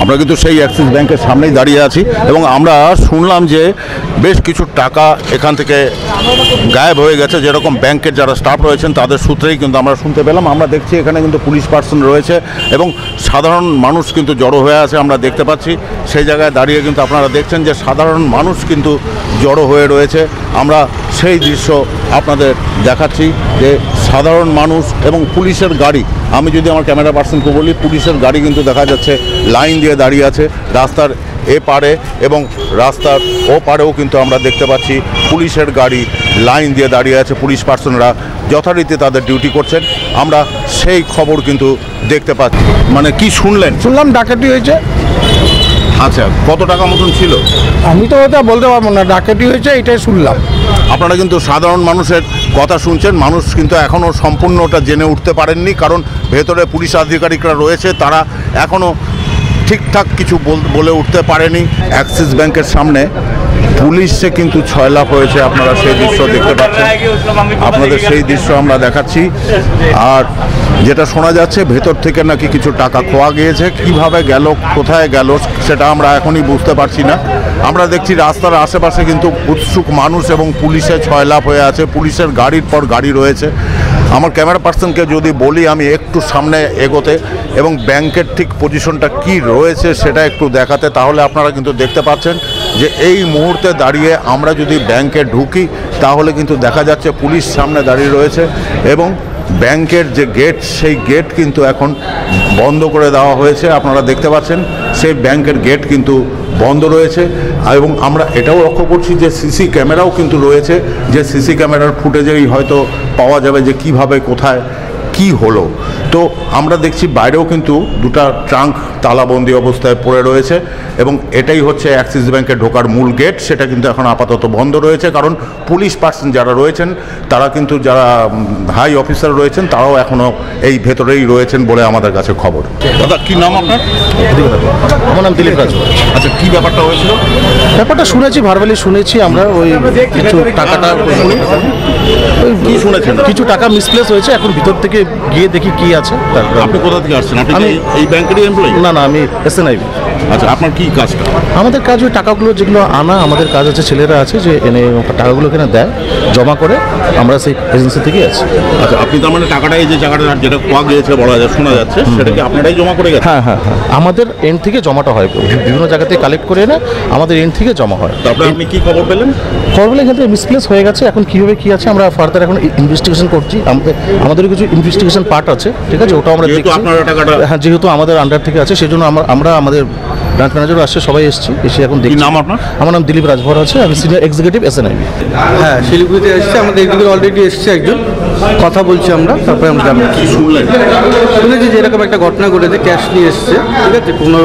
আমরা কিন্তু সেই অ্যাক্সিস ব্যাংকের সামনেই দাঁড়িয়ে আছি এবং আমরা শুনলাম যে বেশ কিছু টাকা এখান থেকে গায়েব হয়ে গেছে, যেরকম ব্যাংকের যারা স্টাফ রয়েছেন তাদের সূত্রেই কিন্তু আমরা শুনতে পেলাম। আমরা দেখছি এখানে কিন্তু পুলিশ পার্সন রয়েছে এবং সাধারণ মানুষ কিন্তু জড়ো হয়ে আছে, আমরা দেখতে পাচ্ছি। সেই জায়গায় দাঁড়িয়ে কিন্তু আপনারা দেখছেন যে সাধারণ মানুষ কিন্তু জড়ো হয়ে রয়েছে। আমরা সেই দৃশ্য আপনাদের দেখাচ্ছি যে সাধারণ মানুষ এবং পুলিশের গাড়ি, আমি যদি আমার ক্যামেরা পার্সনকে বলি, পুলিশের গাড়ি কিন্তু দেখা যাচ্ছে লাইন দিয়ে দাঁড়িয়ে আছে রাস্তার এ পারে এবং রাস্তার ও পারেও কিন্তু আমরা দেখতে পাচ্ছি পুলিশের গাড়ি লাইন দিয়ে দাঁড়িয়ে আছে। পুলিশ পার্সনরা যথারীতি তাদের ডিউটি করছেন, আমরা সেই খবর কিন্তু দেখতে পাচ্ছি। মানে কি শুনলেন? শুনলাম ডাকাতি হয়েছে। আচ্ছা, কত টাকা মতন ছিল? আমি তো ওটা বলতে পারবো না, ডাকাতি হয়েছে এটাই শুনলাম। আপনারা কিন্তু সাধারণ মানুষের কথা শুনছেন, মানুষ কিন্তু এখনও সম্পূর্ণ ওটা জেনে উঠতে পারেননি, কারণ ভেতরে পুলিশ আধিকারিকরা রয়েছে, তারা এখনও ঠিকঠাক কিছু বলে উঠতে পারেনি। অ্যাক্সিস ব্যাংকের সামনে পুলিশে কিন্তু ছয়লাভ হয়েছে, আপনারা সেই দৃশ্য দেখতে পাচ্ছেন, আপনাদের সেই দৃশ্য আমরা দেখাচ্ছি। আর যেটা শোনা যাচ্ছে ভেতর থেকে নাকি কিছু টাকা খোয়া গিয়েছে, কিভাবে গেল, কোথায় গেল সেটা আমরা এখনই বুঝতে পারছি না। আমরা দেখছি রাস্তার আশেপাশে কিন্তু উৎসুক মানুষ এবং পুলিশে ছয়লাভ হয়ে আছে, পুলিশের গাড়ির পর গাড়ি রয়েছে। আমার ক্যামেরা পার্সনকে যদি বলি আমি একটু সামনে এগোতে এবং ব্যাংকের ঠিক পজিশনটা কি রয়েছে সেটা একটু দেখাতে, তাহলে আপনারা কিন্তু দেখতে পাচ্ছেন যে এই মুহূর্তে দাঁড়িয়ে আমরা যদি ব্যাংকে ঢুকি তাহলে কিন্তু দেখা যাচ্ছে পুলিশ সামনে দাঁড়িয়ে রয়েছে এবং ব্যাংকের যে গেট সেই গেট কিন্তু এখন বন্ধ করে দেওয়া হয়েছে। আপনারা দেখতে পাচ্ছেন সেই ব্যাংকের গেট কিন্তু বন্ধ রয়েছে এবং আমরা এটাও লক্ষ্য করছি যে সিসি ক্যামেরাও কিন্তু রয়েছে, যে সিসি ক্যামেরার ফুটেজেই হয়তো পাওয়া যাবে যে কিভাবে কোথায় কি হলো। তো আমরা দেখছি বাইরেও কিন্তু দুটা ট্রাঙ্ক তালাবন্দি অবস্থায় পড়ে রয়েছে এবং এটাই হচ্ছে অ্যাক্সিস ব্যাংকে ঢোকার মূল গেট, সেটা কিন্তু এখন আপাতত বন্ধ রয়েছে, কারণ পুলিশ পার্সন যারা রয়েছেন তারা কিন্তু, যারা হাই অফিসার রয়েছেন তারাও এখনও এই ভেতরেই রয়েছেন বলে আমাদের কাছে খবর। দাদা কি নাম আপনার? আমার নাম দিলীপ রাজ। আচ্ছা, কি ব্যাপারটা হয়েছিল? ব্যাপারটা শুনেছি, ভার্বালি শুনেছি আমরা, ওই কিছু টাকাটা কি শুনেছেন? কিছু টাকা মিসপ্লেস হয়েছে, এখন ভিতর থেকে গিয়ে দেখি কি আছে। আপনি কোথা থেকে আসছেন? আপনি এই ব্যাংকেরই এমপ্লয়ি? না না, আমি এসএনআইবি। আচ্ছা, আপনার কি কাজটা? আমাদের কাজ ওই টাকাগুলো যেগুলো আনা, আমাদের কাজ আছে, ছেলেরা আছে যে এনে টাকাগুলো এখানে দেয়, জমা করে, আমরা সেই এজেন্সি থেকেই আছি। আচ্ছা, আপনি তার মানে টাকাটা, এই যে টাকাটা যেটা পাওয়া গিয়েছে বলা যায়, শোনা যাচ্ছে, সেটা কি আপনারাই জমা করে গেছেন? হ্যাঁ হ্যাঁ হ্যাঁ, আমাদের এন্ড থেকে জমাটা হয়, বিভিন্ন জায়গা থেকে কালেক্ট করে এনে আমাদের এন্ড থেকে জমা হয়। তারপরে আপনি কি খবর পেলেন? খবর পেলে এখান থেকে মিসপ্লেস হয়ে গেছে, এখন কীভাবে কী আছে আমরা ফার্দার এখন ইনভেস্টিগেশন করছি। আমাদের কিছু ইনভেস্টিগেশন পার্ট আছে, ঠিক আছে, ওটাও আমরা দেখছি। হ্যাঁ, যেহেতু আমাদের আন্ডার থেকে আছে সেই জন্য আমরা আমাদের ব্রাঞ্চ ম্যানেজারও আসছে, সবাই এসেছি, এসে এখন দেখি। নাম আপনার? আমার নাম দিলীপ রাজভর আছে, আমি সিনিয়র এক্সিকিউটিভ এসএনআইবি। হ্যাঁ, শিলিগুড়িতে এসেছে, আমাদের এদিকে অলরেডি এসেছে একজন, কথা বলছি আমরা, তারপরে আমরা যাবো। কি শুনলেন? শুনেছি যে এরকম একটা ঘটনা ঘটেছে, ক্যাশ নিয়ে এসছে, ঠিক আছে, কোনো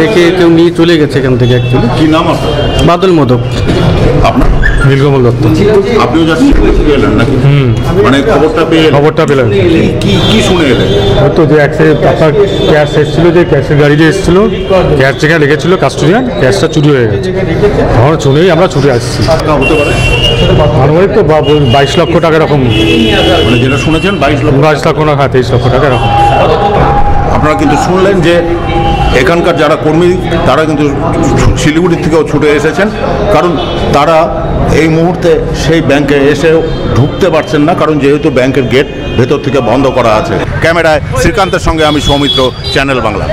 রেখে কেউ নিয়ে চলে গেছে এখান থেকে। অ্যাকচুয়ালি কি নাম আপনার? বাদল মোদক। আপনার? নীলকমল দত্ত। আপনিও যা এলেন নাকি? মানে খবরটা পেলেন কি শুনে এলেন? হয়তো যে আপনার ক্যাশ এসেছিল, যে ক্যাশের গাড়ি যে এসেছিল, ক্যাশ যেখানে রেখেছিল কাস্টোডিয়ান, ক্যাশটা চুরি হয়ে গেছে। তখন শুনেই আমরা ছুটে আসছি। হতে পারে আনুমানিক তো 22 লক্ষ টাকা এরকম, মানে যেটা শুনেছেন 22 লক্ষ না, 23 লক্ষ টাকা এরকম। আপনারা কিন্তু শুনলেন যে এখানকার যারা কর্মী তারা কিন্তু শিলিগুড়ি থেকেও ছুটে এসেছেন, কারণ তারা এই মুহূর্তে সেই ব্যাংকে এসেও ঢুকতে পারছেন না, কারণ যেহেতু ব্যাংকের গেট ভেতর থেকে বন্ধ করা আছে। ক্যামেরায় শ্রীকান্তের সঙ্গে আমি সৌমিত্র, চ্যানেল বাংলা।